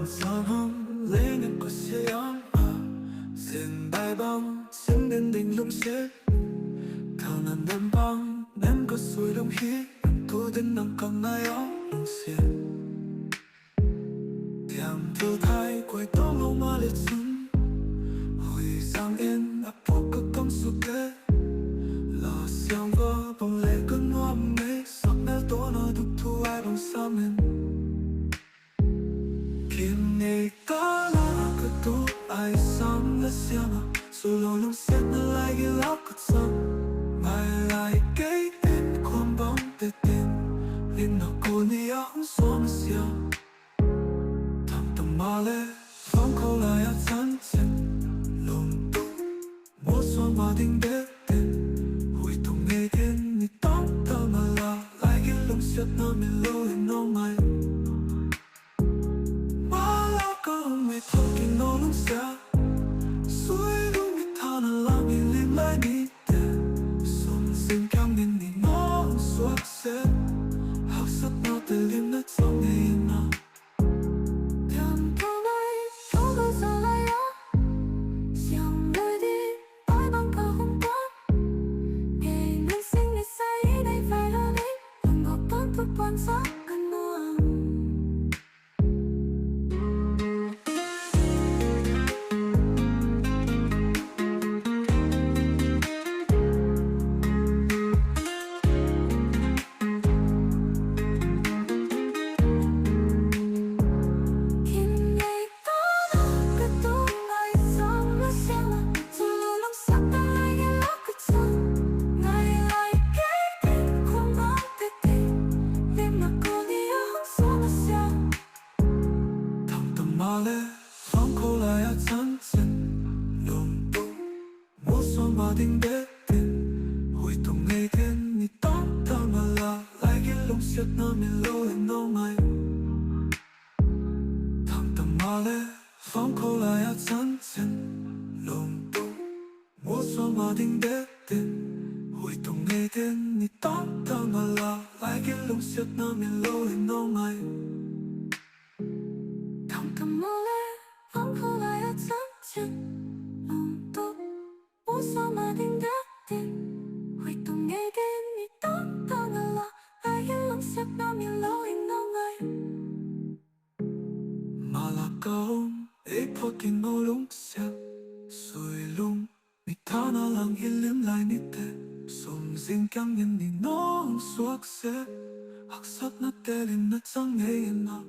Sớm lên em có siêu xin bài bóng xin đến đỉnh lung xếp thao nằm đêm bóng em có xuôi đông hít thu đến nằm cầm nay óng lung xếp thèm thư thái quay tóm lâu mà liệt xuống hồi giang yên áp bộ các công su kế lò xiang vỡ bóng lệ cơn hoa mê sắc nét tố nó đục thu ai bằng xa mình kini kala ketu ay sang la siama solo nung set na lagi lakot sang mai lai kay in kwam bang tetin lin ako niya ang som siya tam tamale phong ko lai at san sen lung tu mo so ma ding de ten hui tung nghe thiên ni tong ta ma la lai gil lung set na mi lo in no mai mày thôi khi nó lúc xa suối lúc biết thao là làm gì lên lại đi tên xuân sinh cam nên đi nó suốt sẽ học sắc nó từ liêm đất trong ngày nào thầm thao này không bao giờ lại á dòng đời đi ai bằng cả hôm qua ngày nên sinh để say đây phải là đấy đừng ngọc bán thức quan sát cần mua phong khô lại ở chân chân lùng tung mua son mà đinh bế tin hồi tung ngày thiên ni tóm ta mà la lại ghi lung xiết na mi lô lên nâu mai thằng tầm mà lê phong khô lại ở chân chân lùng tung mua son mà đinh bế tin hồi tung ngày thiên ni tóm ta mà la lại ghi lung xiết na mi lô lên nâu mai thằng tầm mà lê phong khô lại ở chân chân lung tung mua son mà đinh bế tin hồi tung ngày thiên ni tóm ta mà la lại ghi lung xiết na mi lô lên nâu mai mà là câu ít phút thì ngô lung xiết rồi lung mi tha na lang hilim lại nít te sum sinh cam nhân đi nó suốt sẽ hắc sắc na te lên na chẳng nghe nào